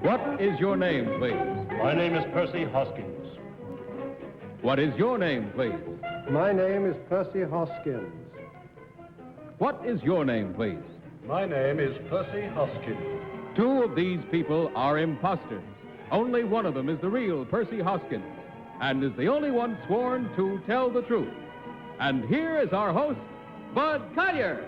What is your name, please? My name is Percy Hoskins. What is your name, please? My name is Percy Hoskins. What is your name, please? My name is Percy Hoskins. Two of these people are imposters. Only one of them is the real Percy Hoskins, and is the only one sworn to tell the truth. And here is our host, Bud Collier.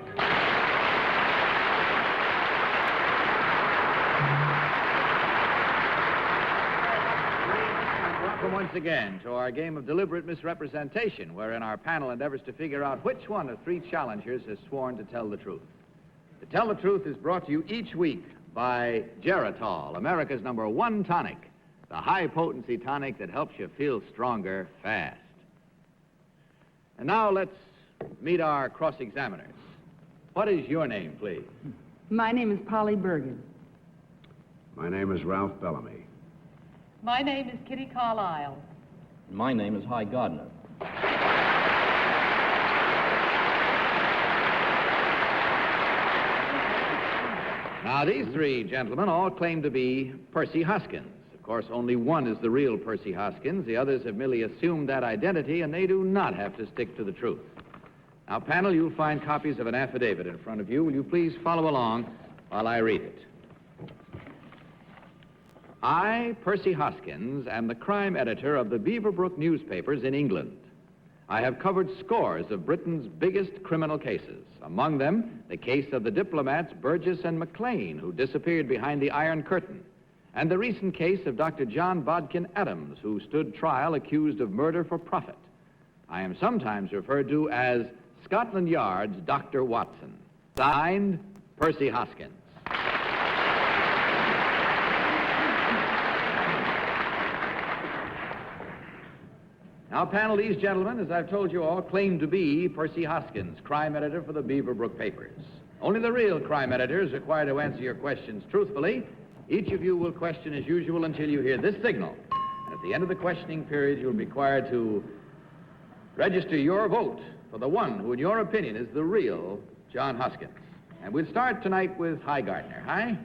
Welcome once again to our game of deliberate misrepresentation, wherein our panel endeavors to figure out which one of three challengers has sworn to tell the truth. To Tell the Truth is brought to you each week by Geritol, America's #1 tonic, the high-potency tonic that helps you feel stronger fast. And now let's meet our cross-examiners. What is your name, please? My name is Polly Bergen. My name is Ralph Bellamy. My name is Kitty Carlisle. My name is Gardner. Now, these three gentlemen all claim to be Percy Hoskins. Of course, only one is the real Percy Hoskins. The others have merely assumed that identity, and they do not have to stick to the truth. Now, panel, you'll find copies of an affidavit in front of you. Will you please follow along while I read it? I, Percy Hoskins, am the crime editor of the Beaverbrook newspapers in England. I have covered scores of Britain's biggest criminal cases, among them the case of the diplomats Burgess and McLean, who disappeared behind the Iron Curtain, and the recent case of Dr. John Bodkin Adams, who stood trial accused of murder for profit. I am sometimes referred to as Scotland Yard's Dr. Watson. Signed, Percy Hoskins. Now, panel, these gentlemen, as I've told you all, claim to be Percy Hoskins, crime editor for the Beaverbrook papers. Only the real crime editor is required to answer your questions truthfully. Each of you will question as usual until you hear this signal. And at the end of the questioning period, you'll be required to register your vote for the one who, in your opinion, is the real John Hoskins. And we'll start tonight with Gardner. Hi.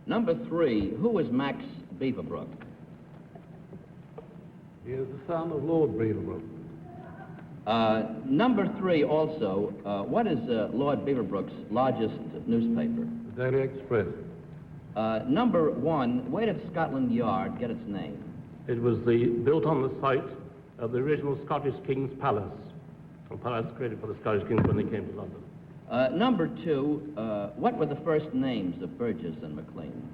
Number 3, who is Max Beaverbrook? He is the son of Lord Beaverbrook. Number 3 also, what is Lord Beaverbrook's largest newspaper? The Daily Express. Number 1, where did Scotland Yard get its name? It was built on the site of the original Scottish King's Palace. A palace created for the Scottish Kings when they came to London. Number 2, what were the first names of Burgess and McLean?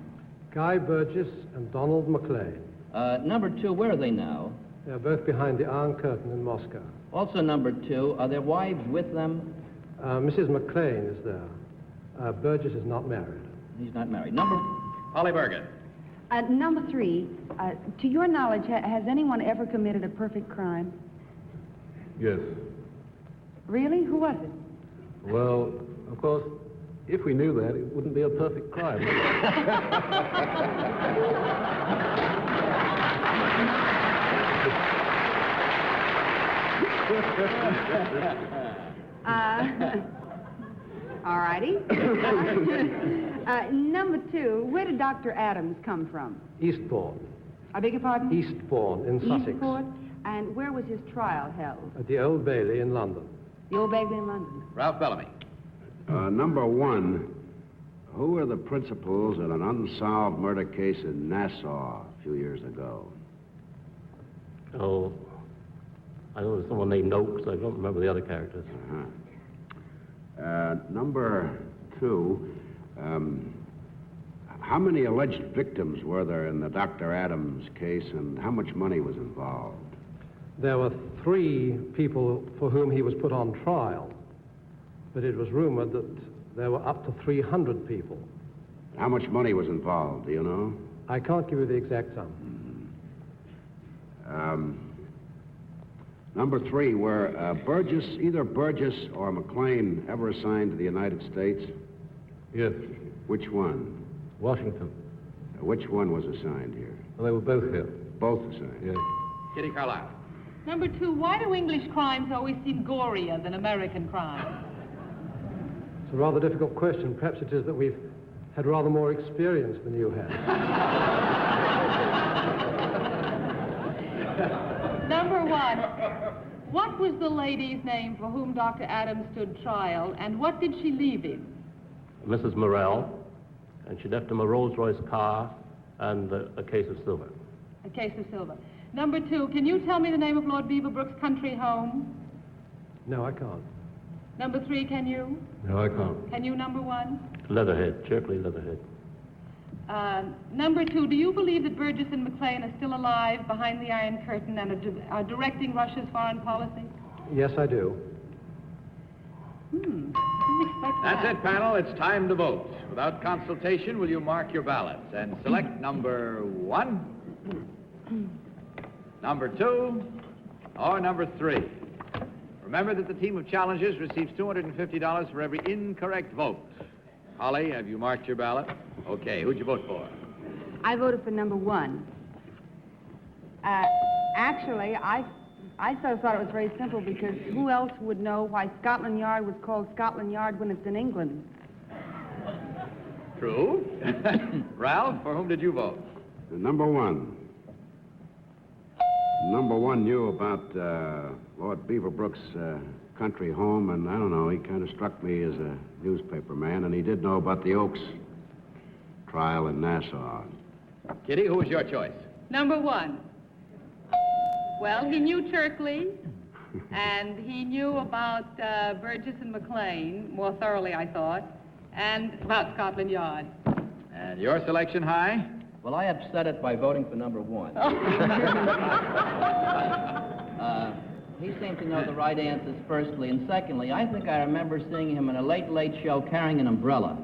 Guy Burgess and Donald McLean. Number 2, where are they now? They're both behind the Iron Curtain in Moscow. Also number 2, are their wives with them? Mrs. McLean is there. Burgess is not married. He's not married. Number... Polly Bergen. Number 3, to your knowledge, has anyone ever committed a perfect crime? Yes. Really? Who was it? Well, of course, if we knew that, it wouldn't be a perfect crime. All righty. Number 2, where did Dr. Adams come from? Eastbourne. I beg your pardon? Eastbourne in Sussex. Eastbourne. And where was his trial held? At the Old Bailey in London. The Old Bailey in London. Ralph Bellamy. Number 1, who were the principals in an unsolved murder case in Nassau a few years ago? Oh, I know there's someone named Oakes. I don't remember the other characters. Number 2, how many alleged victims were there in the Dr. Adams case, and how much money was involved? There were 3 people for whom he was put on trial, but it was rumored that there were up to 300 people. How much money was involved, do you know? I can't give you the exact sum. Number 3, were either Burgess or McLean ever assigned to the United States? Yes. Which one? Washington. Which one was assigned here? Well, they were both here. Both assigned? Yes. Kitty Carlisle. Number 2, why do English crimes always seem gorier than American crimes? It's a rather difficult question. Perhaps it is that we've had rather more experience than you have. Number one, what was the lady's name for whom Dr. Adams stood trial, and what did she leave him? Mrs. Morrell, and she left him a Rolls-Royce car and a case of silver. A case of silver. Number two, can you tell me the name of Lord Beaverbrook's country home? No, I can't. Number three, can you? No, I can't. Can you, number one? Leatherhead, Cherkley Leatherhead. Number two, do you believe that Burgess and McLean are still alive behind the Iron Curtain and are directing Russia's foreign policy? Yes, I do. Didn't expect That's that. it, panel. It's time to vote. Without consultation, will you mark your ballots and select number one, number two, or number three? Remember that the team of challengers receives $250 for every incorrect vote. Holly, have you marked your ballot? Okay, who'd you vote for? I voted for number one. Actually, I sort of thought it was very simple because who else would know why Scotland Yard was called Scotland Yard when it's in England? True. Ralph, for whom did you vote? Number one. Number one knew about Lord Beaverbrook's country home, and I don't know, he kind of struck me as a newspaper man, and he did know about the Oaks trial in Nassau. Kitty, who was your choice? Number one. Well, he knew Cherkley, and he knew about Burgess and McLean, more thoroughly, I thought, and about Scotland Yard. And your selection, High? Well, I upset it by voting for number one. He seemed to know the right answers, firstly, and secondly, I think I remember seeing him in a late show carrying an umbrella.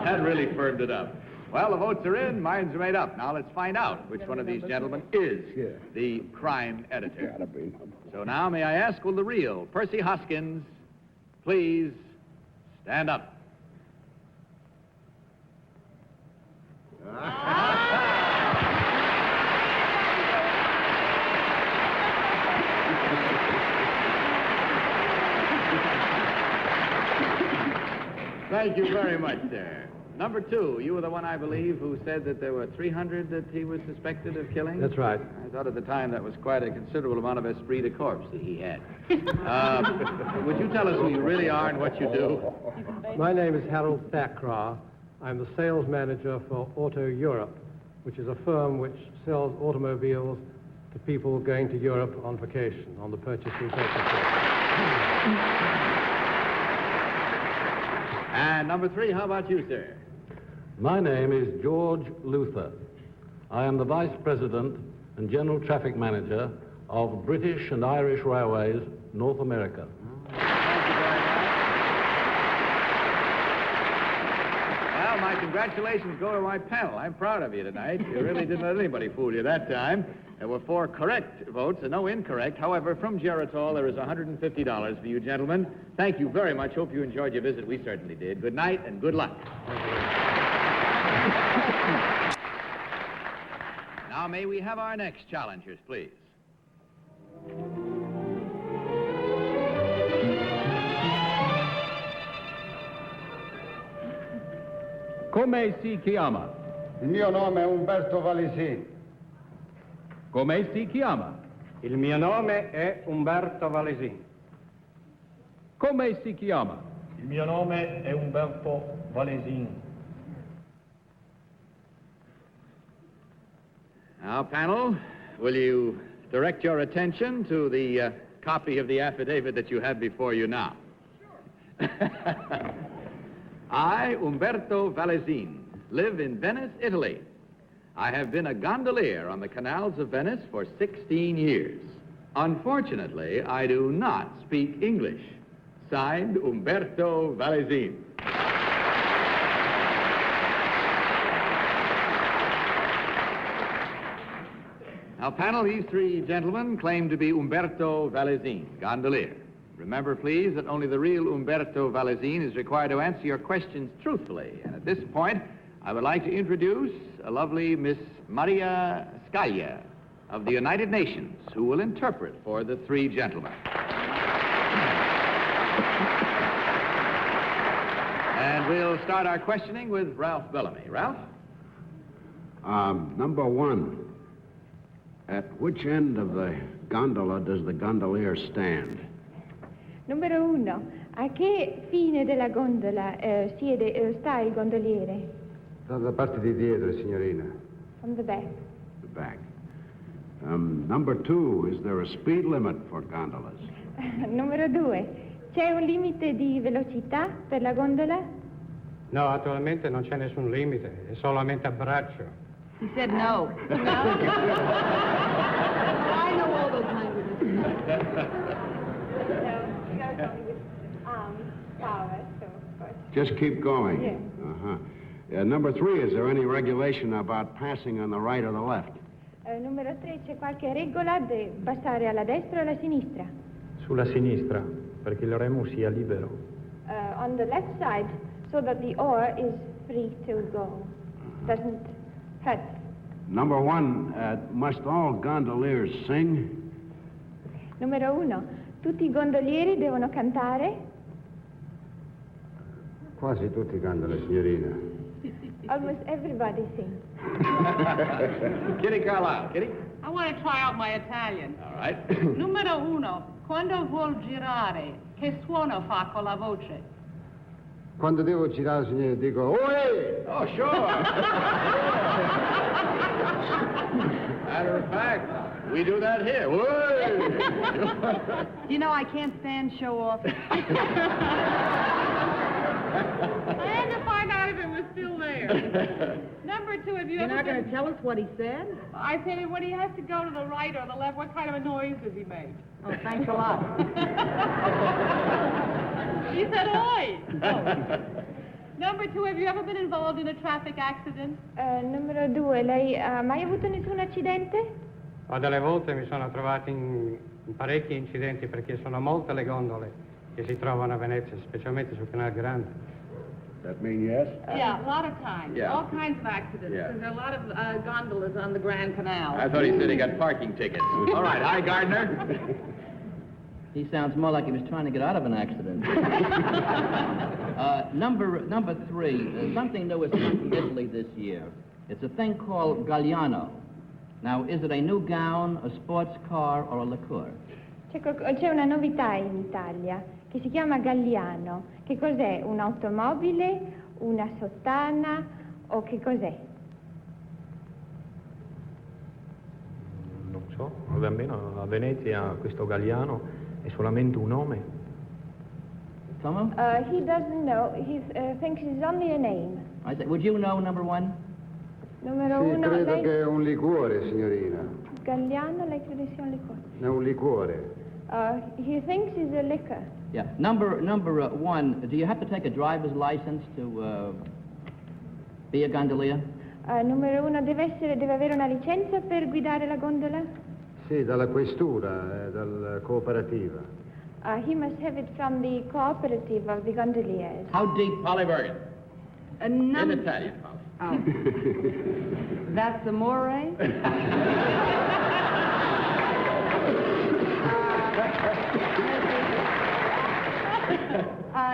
That really firmed it up. Well, the votes are in, minds are made up. Now let's find out which one of these gentlemen is the crime editor. So now, may I ask, will the real Percy Hoskins please stand up? Thank you very much, sir. Number two, you were the one, I believe, who said that there were 300 that he was suspected of killing? That's right. I thought at the time that was quite a considerable amount of esprit de corps that he had. Would you tell us who you really are and what you do? My name is Harold Thackraw. I'm the sales manager for Auto Europe, which is a firm which sells automobiles to people going to Europe on vacation, on the purchase and purchase. And number three, how about you, sir? My name is George Luther. I am the Vice President and General Traffic Manager of British and Irish Railways, North America. Thank you very much. Well, my congratulations go to my panel. I'm proud of you tonight. You really didn't let anybody fool you that time. There were 4 correct votes and no incorrect. However, from Geritol, there is $150 for you gentlemen. Thank you very much. Hope you enjoyed your visit. We certainly did. Good night and good luck. Now, may we have our next challengers, please? Come si chiama? Il mio nome è Umberto Valesine. Come si chiama? Il mio nome è Umberto Valesine. Come si chiama? Il mio nome è Umberto Valesine. Now, panel, will you direct your attention to the copy of the affidavit that you have before you now? I, Umberto Valesine, live in Venice, Italy. I have been a gondolier on the canals of Venice for 16 years. Unfortunately, I do not speak English. Signed, Umberto Valesine. Now, panel, these 3 gentlemen claim to be Umberto Valesine, gondolier. Remember, please, that only the real Umberto Valesine is required to answer your questions truthfully. And at this point, I would like to introduce a lovely Miss Maria Scaglia of the United Nations, who will interpret for the 3 gentlemen. start our questioning with Ralph Bellamy. Ralph? Number one. At which end of the gondola does the gondolier stand? Numero 1. A che fine della gondola sta il gondoliere? Dalla parte di dietro, signorina. From the back. The back. Number 2. Is there a speed limit for gondolas? Numero 2. C'è un limite di velocità per la gondola? No, attualmente non c'è nessun limite, è solamente a braccio. He said no. No? I know all those languages. No, you gotta go with power, so of course. Just keep going. Yeah. Uh-huh. Number 3. Is there any regulation about passing on the right or the left? Numero 3. C'è qualche regola di passare alla destra o alla sinistra? Sulla sinistra, perché il remo sia libero. On the left side, so that the oar is free to go. Doesn't hurt. Number 1. Must all gondoliers sing? Numero 1. Tutti i gondolieri devono cantare? Quasi tutti i gondoli, signorina. Almost everybody sings. Kitty Carlisle. Kitty? I want to try out my Italian. All right. Numero 1. Quando vuol girare, che suono fa con la voce? Quando devo girare, signore, dico, Oe! Oh, sure. Matter of fact, we do that here. You know, I can't stand show-off. I had to find out if it was still there. Number 2, have you You're ever not going been... to tell us what he said? I said, when he has to go to the right or the left, what kind of a noise does he make? Oh, thanks a lot. He said, oi! Oh. Number 2, have you ever been involved in a traffic accident? Numero 2. Lei ha mai avuto nessun accidente? Delle volte mi sono trovato in parecchi incidenti perché sono molte le gondole che si trovano a Venezia, specialmente sul Canale Grande. That mean yes? Yeah, a lot of times. Yeah. All kinds of accidents. Yeah. Because there are a lot of gondolas on the Grand Canal. I thought he said he got parking tickets. All right. Hi, Gardner. He sounds more like he was trying to get out of an accident. Number 3, something new has come from Italy this year. It's a thing called Galliano. Now, is it a new gown, a sports car, or a liqueur? C'è una novità in Italia che si chiama Galliano. Che cos'è? Un'automobile, una sottana o che cos'è? Non so, almeno a Venezia questo Galliano è solamente un nome. Come? He doesn't know. He thinks it's only a name. I said, would you know, number 1? Numero Sì, 1, credo lei... che è un liquore, signorina. Galliano, lei crede sia un liquore? È un liquore. He thinks it's a liquor. Yeah. Number 1, do you have to take a driver's license to be a gondolier? Numero 1, deve avere una licenza per guidare la gondola? Sì, dalla questura, dalla cooperativa. He must have it from the cooperative of the gondoliers. How deep? Polly Bergen. In Italian, Polly. Oh. That's amore?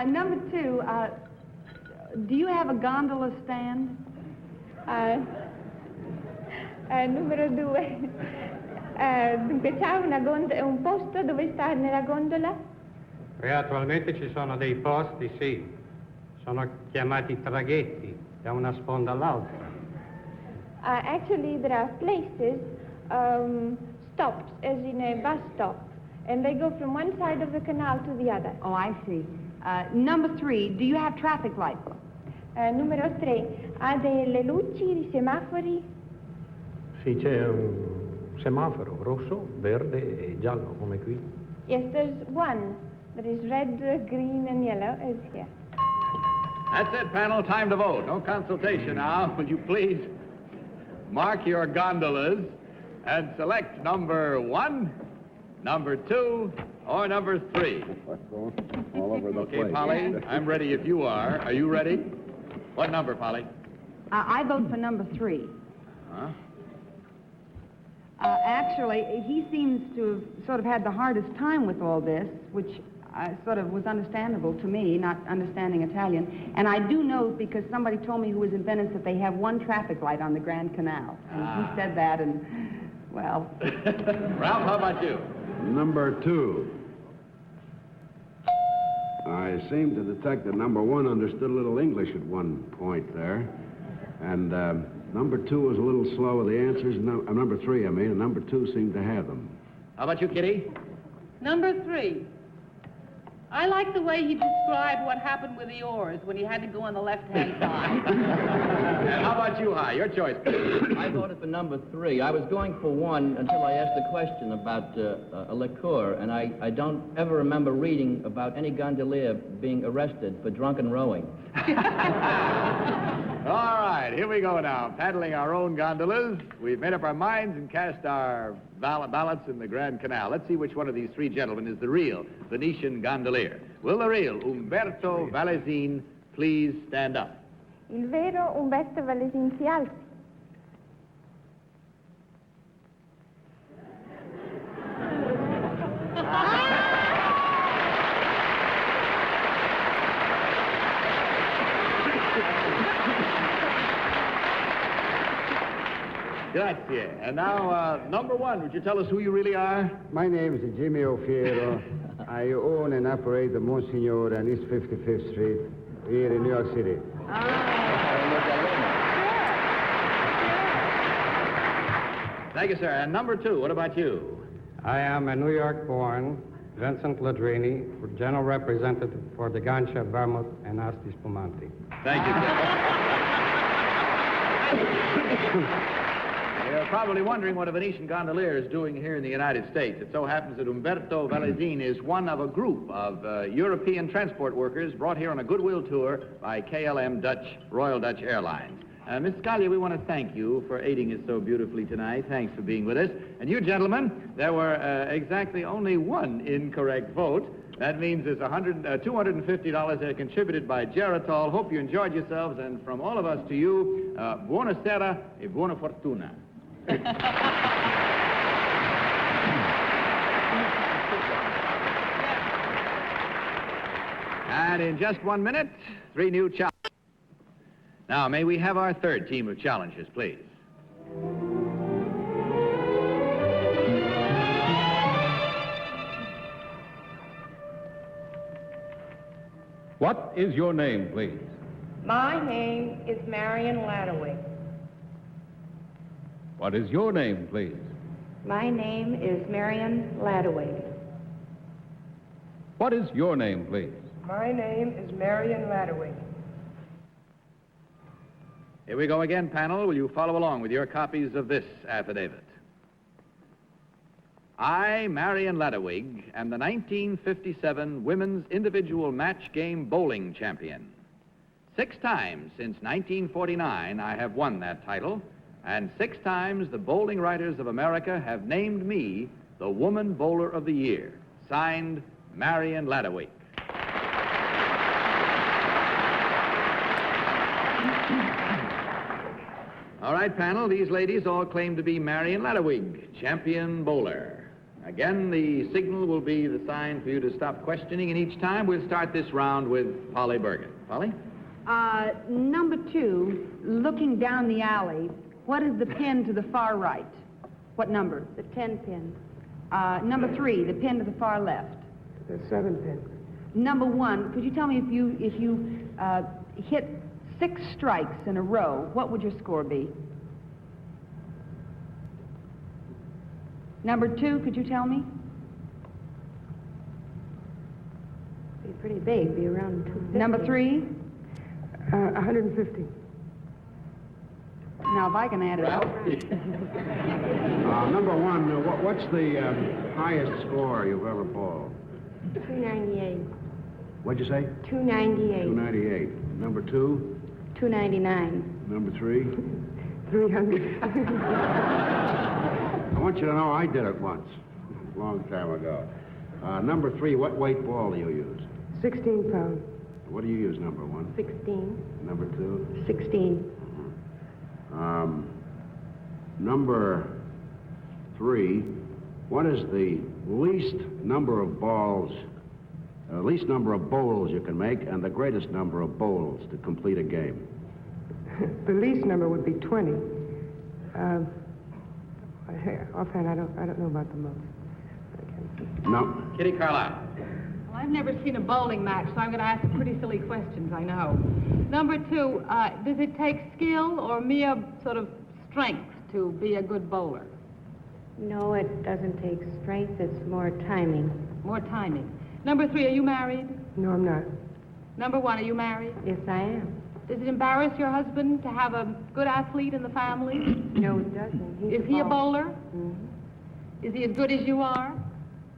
Number 2, do you have a gondola stand? Numero 2, dunque c'è un posto dove stare nella gondola? E attualmente ci sono dei posti, sì. Sono chiamati traghetti, da una sponda all'altra. Actually, there are places, stops, as in a bus stop, and they go from one side of the canal to the other. Oh, I see. Number 3, do you have traffic lights? Numero 3, ha delle luci, di semafori? Sì, c'è un semaforo rosso, verde e giallo, come qui. Yes, there's one. There is red, green, and yellow, as here. That's it, panel. Time to vote. No consultation now. Would you please mark your gondolas and select number 1, number 2, or number 3. What's going all over the place? Okay, Polly, I'm ready if you are. Are you ready? What number, Polly? I vote for number 3. Huh? Actually, he seems to have sort of had the hardest time with all this, which sort of was understandable to me, not understanding Italian. And I do know because somebody told me who was in Venice that they have one traffic light on the Grand Canal. And he said that, and, well... Ralph, how about you? Number 2. I seem to detect that number 1 understood a little English at one point there. And number 2 was a little slow with the answers. Number 3, I mean, and number 2 seemed to have them. How about you, Kitty? Number 3. I like the way he described what happened with the oars when he had to go on the left-hand side. And how about you, Hi? Your choice, please. I voted for number 3. I was going for 1 until I asked the question about a liqueur, and I don't ever remember reading about any gondolier being arrested for drunken rowing. All right, here we go now, paddling our own gondolas. We've made up our minds and cast our ballots in the Grand Canal. Let's see which one of these 3 gentlemen is the real Venetian gondolier. Will the real Umberto Valesine please stand up? Il vero Umberto Valesine si alzi. Grazie. And now, number 1, would you tell us who you really are? My name is Jimmy O'Fiero. I own and operate the Monsignor on East 55th Street here in New York City. Thank you, sir. And number 2, what about you? I am a New York-born Vincent Ladrini, General Representative for the Gancia, Vermouth, and Asti Spumante. Thank you, sir. You're probably wondering what a Venetian gondolier is doing here in the United States. It so happens that Umberto Valesine is one of a group of European transport workers brought here on a goodwill tour by KLM Royal Dutch Airlines. Miss Scalia, we want to thank you for aiding us so beautifully tonight. Thanks for being with us. And you gentlemen, there were exactly only 1 incorrect vote. That means there's $250 that are contributed by Geritol. Hope you enjoyed yourselves, and from all of us to you, buona sera e buona fortuna. And in just 1 minute, 3 new challenges. Now, may we have our 3rd team of challengers, please? What is your name, please? My name is Marion Ladawig. What is your name, please? My name is Marion Ladawig. What is your name, please? My name is Marion Ladawig. Here we go again, panel. Will you follow along with your copies of this affidavit? I, Marion Ladawig, am the 1957 Women's Individual Match Game Bowling Champion. 6 times since 1949 I have won that title, and 6 times the Bowling Writers of America have named me the Woman Bowler of the Year. Signed, Marion Ladawig. All right, panel, these ladies all claim to be Marion Ladawig, champion bowler. Again, the signal will be the sign for you to stop questioning, and each time we'll start this round with Polly Bergen. Polly? Number 2, looking down the alley, what is the pin to the far right? What number? The 10 pin. Number 3, the pin to the far left. The 7 pin. Number 1, could you tell me if you hit 6 strikes in a row, what would your score be? Number 2, could you tell me? Be pretty big, be around 250. Number 3? 150. Now, if I can add it up. Number 1, what's the highest score you've ever bowled? 298. What'd you say? 298. 298. Number 2? 299. Number 3? 300. I want you to know I did it once, a long time ago. Number 3, what weight ball do you use? 16 pounds. What do you use, number 1? 16. Number 2? 16. Number 3, what is the least number of balls The least number of bowls you can make and the greatest number of bowls to complete a game. The least number would be 20. Offhand, I don't know about the most. No. Kitty Carlisle. Well, I've never seen a bowling match, so I'm going to ask some pretty silly questions, I know. Number 2, does it take skill or mere sort of strength to be a good bowler? No, it doesn't take strength. It's more timing. More timing. Number 3, are you married? No, I'm not. Number 1, are you married? Yes, I am. Does it embarrass your husband to have a good athlete in the family? No, it doesn't. Is he a bowler? Mm-hmm. Is he as good as you are?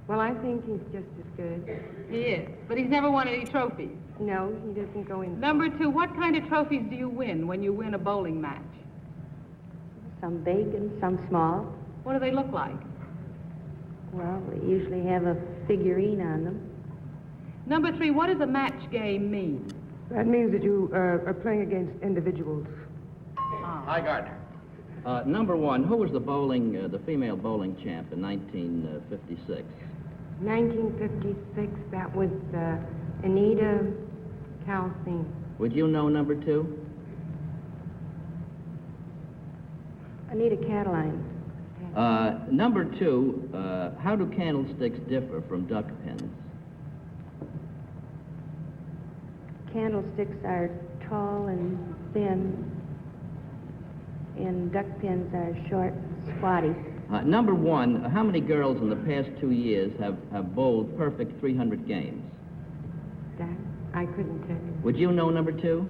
Well, I think he's just as good. He is, but he's never won any trophies. No, he doesn't go in. Number 2, what kind of trophies do you win when you win a bowling match? Some big and some small. What do they look like? Well, they usually have a figurine on them. Number 3, what does a match game mean? That means that you are playing against individuals. Hi, Gardner. Number 1, who was the female bowling champ in 1956? 1956, that was Anita Calcine. Would you know number 2? Anita Cataline. Number 2, how do candlesticks differ from duck pins? Candlesticks are tall and thin, and duck pins are short and squatty. Number 1, how many girls in the past 2 years have bowled perfect 300 games? That I couldn't tell you. Would you know number 2?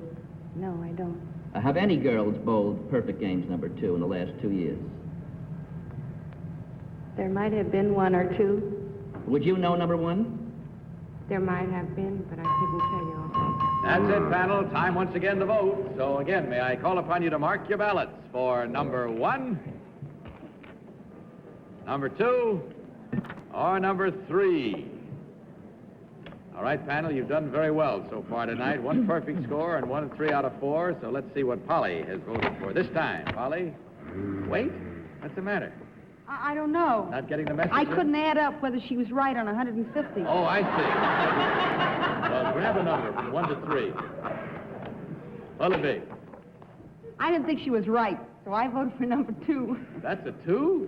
No, I don't. Have any girls bowled perfect games number 2 in the last 2 years? There might have been 1 or 2. Would you know number 1? There might have been, but I couldn't tell you. That's it, panel. Time once again to vote. So again, may I call upon you to mark your ballots for number 1, number 2, or number 3. All right, panel, you've done very well so far tonight. 1 perfect score and 1 3 out of 4. So let's see what Polly has voted for this time. Polly? Wait. What's the matter? I don't know. Not getting the message? I couldn't add up whether she was right on 150. Oh, I see. Well, grab a number from 1 to 3. What'll it be? I didn't think she was right, so I voted for number 2. That's a 2?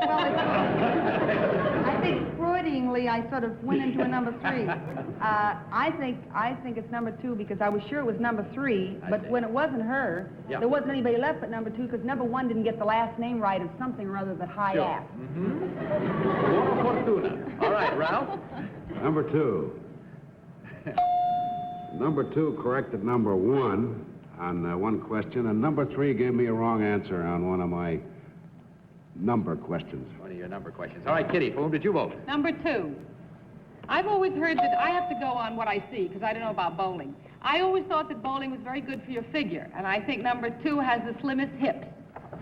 Well, I think Freudianly I sort of went into a number 3. I think it's number 2 because I was sure it was number 3, but when it wasn't her, there wasn't anybody left but number 2 because number 1 didn't get the last name right of something or other that high ass. Buona fortuna. All right, Ralph? Number 2. Number 2 corrected number 1 on 1 question, and number 3 gave me a wrong answer on one of my number questions. One of your number questions. All right, Kitty, for whom did you vote? Number 2. I've always heard that I have to go on what I see because I don't know about bowling. I always thought that bowling was very good for your figure, and I think number 2 has the slimmest hips.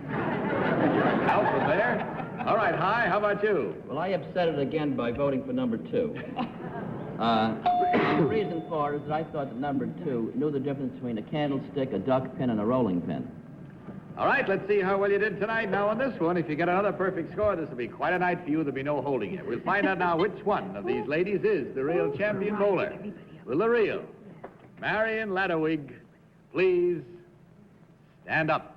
Ralph was there. All right, Hi, how about you? Well, I upset it again by voting for number 2. The reason for it is that I thought that number 2 knew the difference between a candlestick, a duck pin, and a rolling pin. All right, let's see how well you did tonight. Now, on this one, if you get another perfect score, this will be quite a night for you. There'll be no holding it. We'll find out now which one of these ladies is the real champion bowler. Will the real Marion Ladawig please stand up?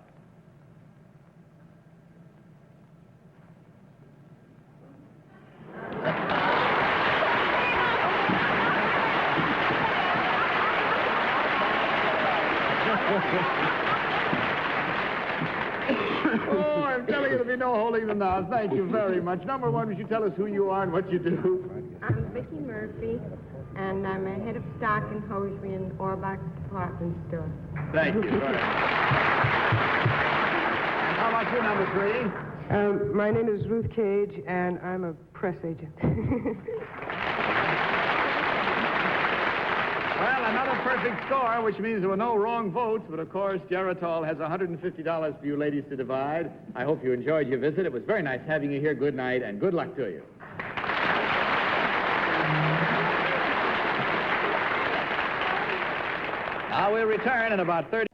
Oh, I'm telling you, there'll be no holding them now. Thank you very much. Number 1, would you tell us who you are and what you do? I'm Vicki Murphy, and I'm a head of stock and hosiery in Orbach Department Store. Thank you very much. And how about you, number 3? My name is Ruth Cage, and I'm a press agent. Well, another perfect score, which means there were no wrong votes, but of course, Geritol has $150 for you ladies to divide. I hope you enjoyed your visit. It was very nice having you here. Good night, and good luck to you. Now we'll return in about 30...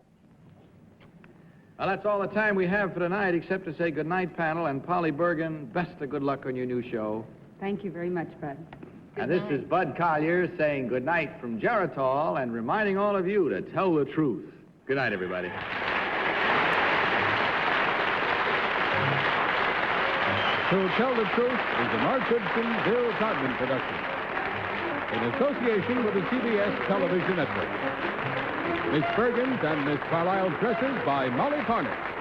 Well, that's all the time we have for tonight, except to say good night, panel, and Polly Bergen, best of good luck on your new show. Thank you very much, Bud. And this is Bud Collier saying good night from Geritol and reminding all of you to tell the truth. Good night, everybody. To Tell the Truth is a Mark Goodson, Bill Codman production, in association with the CBS Television Network. Miss Bergen's and Miss Carlisle's dresses by Molly Parnell.